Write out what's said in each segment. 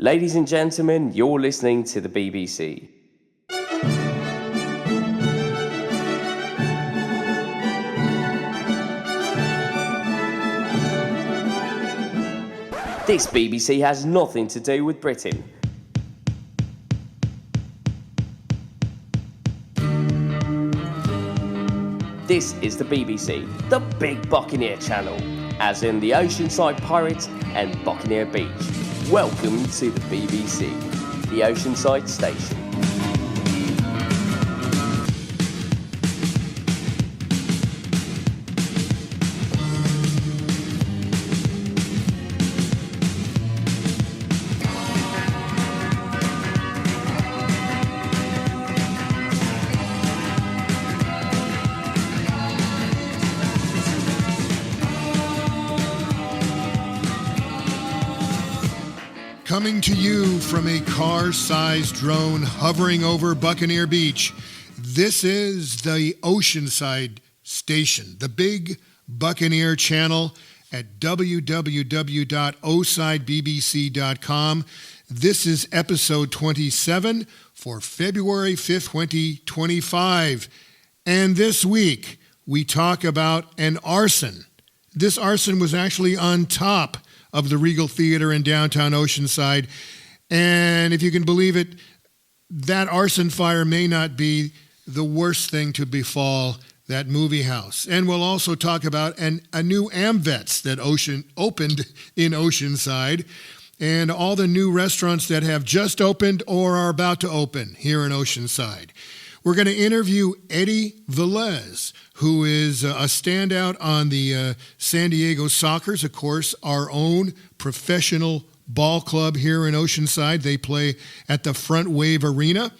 Ladies and gentlemen, you're listening to the BBC. This BBC has nothing to do with Britain. This is the BBC, the Big Buccaneer channel, as in the Oceanside Pirates and Buccaneer Beach. Welcome to the BBC, the Oceanside station. Coming to you from a car-sized drone hovering over Buccaneer Beach, this is the Oceanside station, the Big Buccaneer channel at www.osidebbc.com. This is episode 27 for February 5th, 2025. And this week, we talk about an arson. This arson was actually on top of the Regal Theater in downtown Oceanside. And if you can believe it, that arson fire may not be the worst thing to befall that movie house. And we'll also talk about a new AmVets that opened in Oceanside, and all the new restaurants that have just opened or are about to open here in Oceanside. We're going to interview Eddie Velez, who is a standout on the San Diego Sockers, of course, our own professional ball club here in Oceanside. They play at the Front Wave Arena,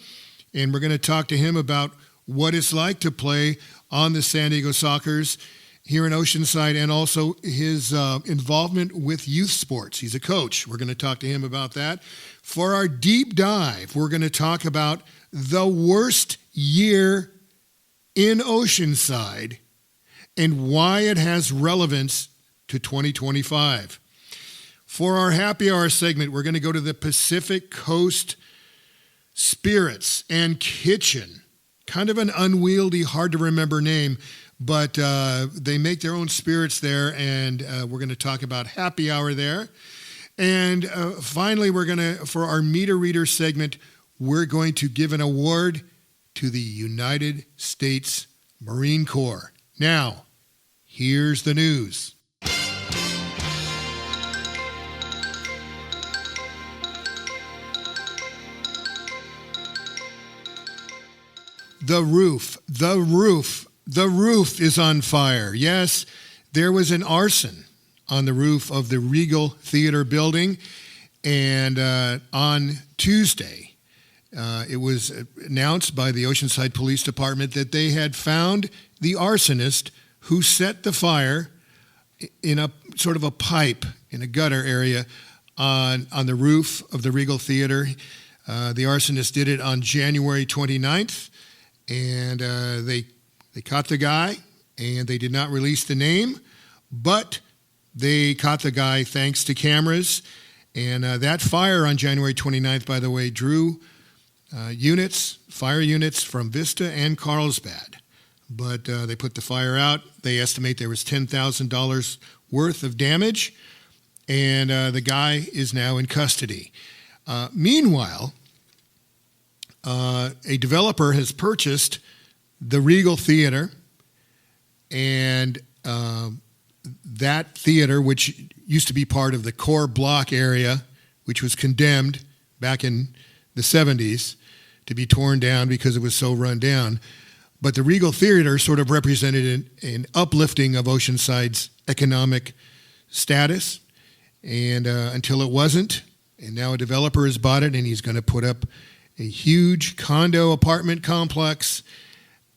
and we're going to talk to him about what it's like to play on the San Diego Sockers here in Oceanside, and also his involvement with youth sports. He's a coach. We're going to talk to him about that. For our deep dive, we're going to talk about the worst year in Oceanside and why it has relevance to 2025. For our happy hour segment, we're going to go to the Pacific Coast Spirits and Kitchen. Kind of an unwieldy, hard to remember name, but they make their own spirits there, and we're going to talk about happy hour there. And finally, we're going to, for our meter reader segment, we're going to give an award to the United States Marine Corps. Now, here's the news. The roof is on fire. Yes, there was an arson on the roof of the Regal Theater building, and on Tuesday, it was announced by the Oceanside Police Department that they had found the arsonist who set the fire in a sort of a pipe in a gutter area on the roof of the Regal Theater. The arsonist did it on January 29th, and they caught the guy, and they did not release the name, but they caught the guy thanks to cameras. And that fire on January 29th, by the way, drew fire units from Vista and Carlsbad. But they put the fire out. They estimate there was $10,000 worth of damage, and the guy is now in custody. Meanwhile, a developer has purchased the Regal Theater, and that theater, which used to be part of the core block area, which was condemned back in the 70s to be torn down because it was so run down. But the Regal Theater sort of represented an uplifting of Oceanside's economic status, and until it wasn't, and now a developer has bought it, and he's going to put up a huge condo apartment complex.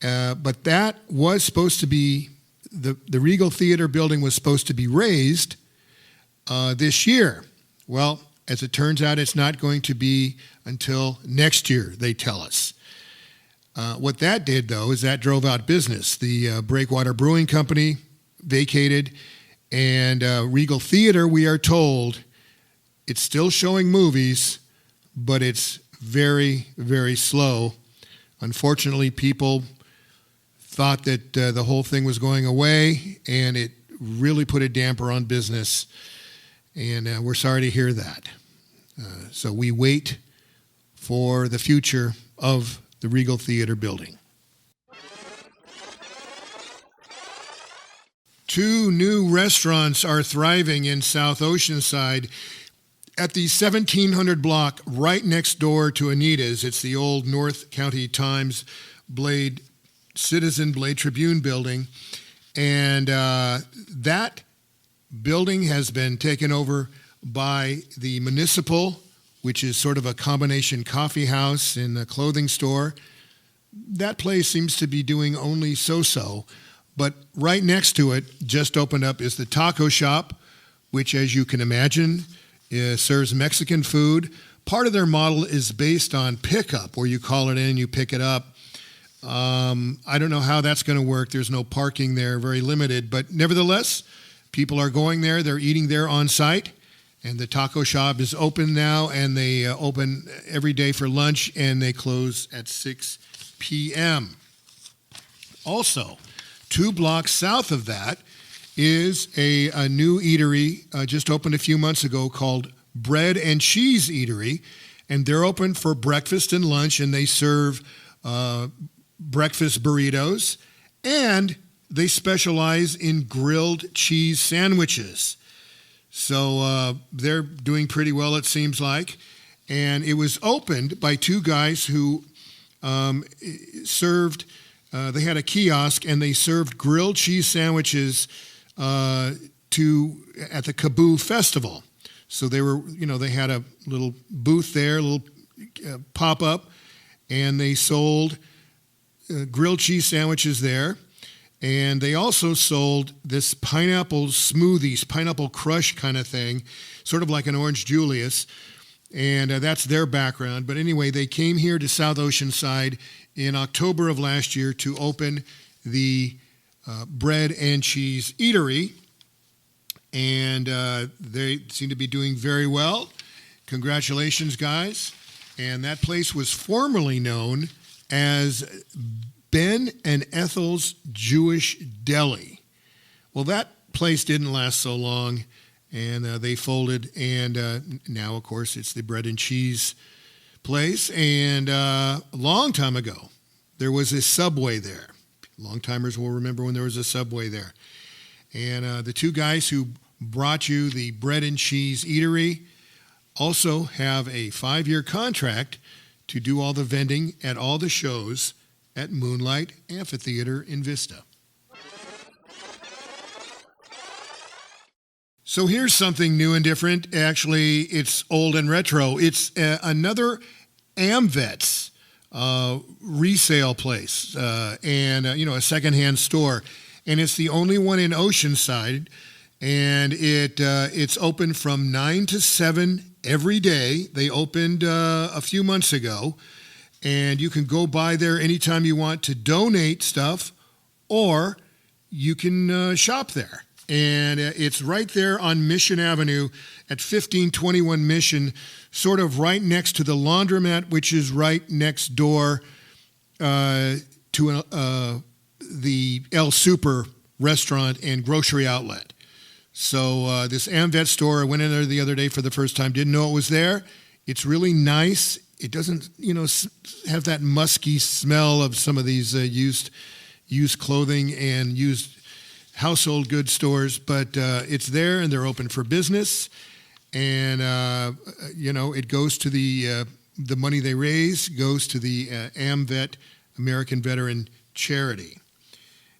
But that was supposed to be, the Regal Theater building was supposed to be raised this year. Well, as it turns out, it's not going to be until next year, they tell us. What that did, though, is that drove out business. The Breakwater Brewing Company vacated, and Regal Theater, we are told, it's still showing movies, but it's very, very slow. Unfortunately, people thought that the whole thing was going away, and it really put a damper on business. And we're sorry to hear that. So we wait for the future of the Regal Theater building. 2 new restaurants are thriving in South Oceanside at the 1700 block right next door to Anita's. It's the old North County Times Citizen Blade Tribune building. And that building has been taken over by the Municipal, which is sort of a combination coffee house and a clothing store. That place seems to be doing only so-so. But right next to it, just opened up, is the taco shop, which, as you can imagine, serves Mexican food. Part of their model is based on pickup, where you call it in, you pick it up. I don't know how that's going to work. There's no parking there, very limited. But nevertheless, people are going there. They're eating there on site. And the taco shop is open now, and they open every day for lunch, and they close at 6 p.m. Also, 2 blocks south of that is a new eatery just opened a few months ago called Bread and Cheese Eatery, and they're open for breakfast and lunch, and they serve breakfast burritos, and they specialize in grilled cheese sandwiches. So they're doing pretty well, it seems like. And it was opened by 2 guys who served, they had a kiosk, and they served grilled cheese sandwiches at the Kaboo Festival. So they were, they had a little booth there, a little pop-up, and they sold grilled cheese sandwiches there. And they also sold this pineapple smoothies, pineapple crush kind of thing, sort of like an Orange Julius. And that's their background. But anyway, they came here to South Oceanside in October of last year to open the Bread and Cheese Eatery. And they seem to be doing very well. Congratulations, guys. And that place was formerly known as Ben and Ethel's Jewish Deli. Well, that place didn't last so long, and they folded, and now, of course, it's the bread and cheese place. And a long time ago, there was a Subway there. Long-timers will remember when there was a Subway there. And the 2 guys who brought you the Bread and Cheese Eatery also have a 5-year contract to do all the vending at all the shows at Moonlight Amphitheater in Vista. So here's something new and different. Actually, it's old and retro. It's another AmVets resale place and a secondhand store. And it's the only one in Oceanside. And it's open from 9 to 7 every day. They opened a few months ago. And you can go by there anytime you want to donate stuff, or you can shop there. And it's right there on Mission Avenue at 1521 Mission, sort of right next to the laundromat, which is right next door to the El Super restaurant and grocery outlet. So this AmVet store, I went in there the other day for the first time, didn't know it was there. It's really nice. It doesn't, have that musky smell of some of these used clothing and used household goods stores, but it's there, and they're open for business. And it goes to the money they raise goes to the AmVet, American Veteran Charity.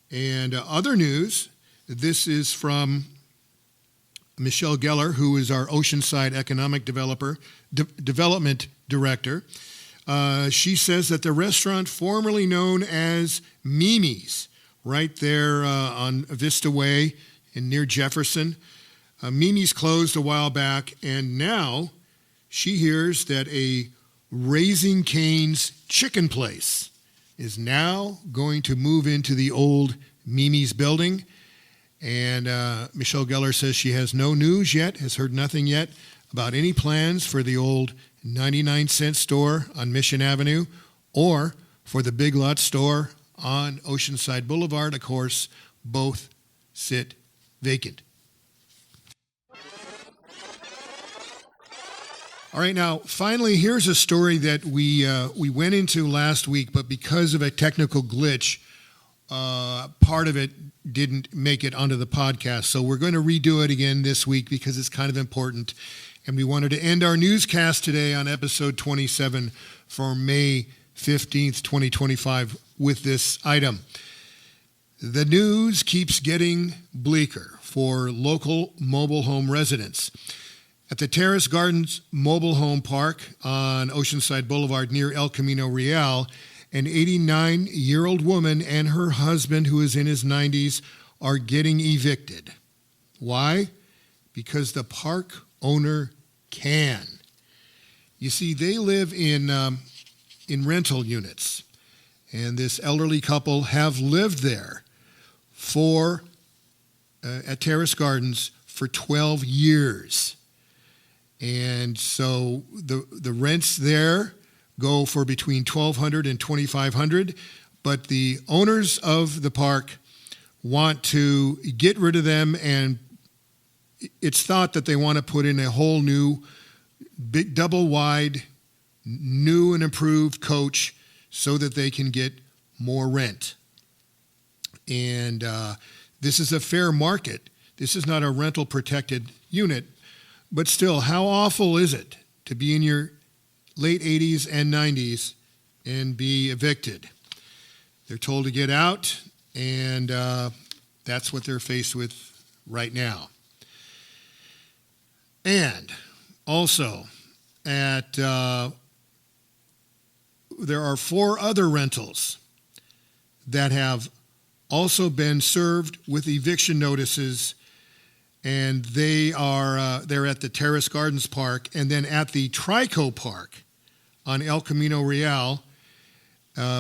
And other news. This is from Michelle Geller, who is our Oceanside Economic Development Director. She says that the restaurant formerly known as Mimi's, right there on Vista Way and near Jefferson, Mimi's closed a while back, and now she hears that a Raising Cane's chicken place is now going to move into the old Mimi's building. And Michelle Geller says she has no news yet, has heard nothing yet about any plans for the old 99-cent store on Mission Avenue or for the Big Lot store on Oceanside Boulevard, of course, both sit vacant. All right, now, finally, here's a story that we went into last week, but because of a technical glitch, part of it didn't make it onto the podcast. So we're going to redo it again this week because it's kind of important. And we wanted to end our newscast today on episode 27 for May 15th, 2025 with this item. The news keeps getting bleaker for local mobile home residents. At the Terrace Gardens Mobile Home Park on Oceanside Boulevard near El Camino Real, an 89-year-old woman and her husband, who is in his 90s, are getting evicted. Why? Because the park owner can. You see, they live in rental units, and this elderly couple have lived there at Terrace Gardens for 12 years. And so the rents there go for between $1,200 and $2,500, but the owners of the park want to get rid of them, and it's thought that they want to put in a whole new, big, double-wide, new and improved coach so that they can get more rent. And this is a fair market. This is not a rental-protected unit. But still, how awful is it to be in your late 80s and 90s and be evicted? They're told to get out, and that's what they're faced with right now. And also, there are 4 other rentals that have also been served with eviction notices, and they're at the Terrace Gardens Park, and then at the Trico Park on El Camino Real,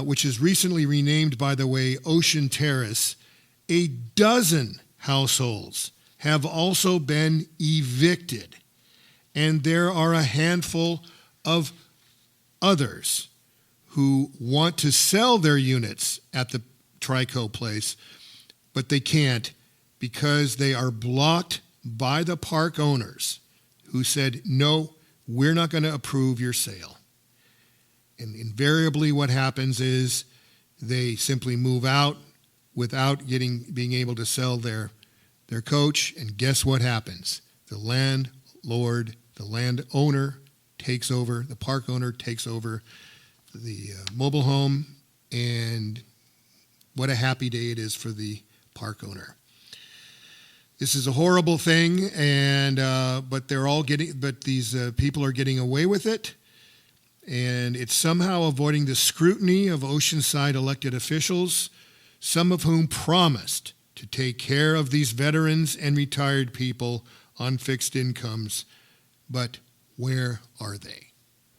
which is recently renamed, by the way, Ocean Terrace. A dozen households have also been evicted, and there are a handful of others who want to sell their units at the Trico place, but they can't, because they are blocked by the park owners who said, no, we're not going to approve your sale. And invariably what happens is they simply move out without being able to sell their coach, and guess what happens? The landlord, the landowner takes over, the park owner takes over the mobile home, and what a happy day it is for the park owner. This is a horrible thing, but these people are getting away with it, and it's somehow avoiding the scrutiny of Oceanside elected officials, some of whom promised to take care of these veterans and retired people on fixed incomes. But where are they?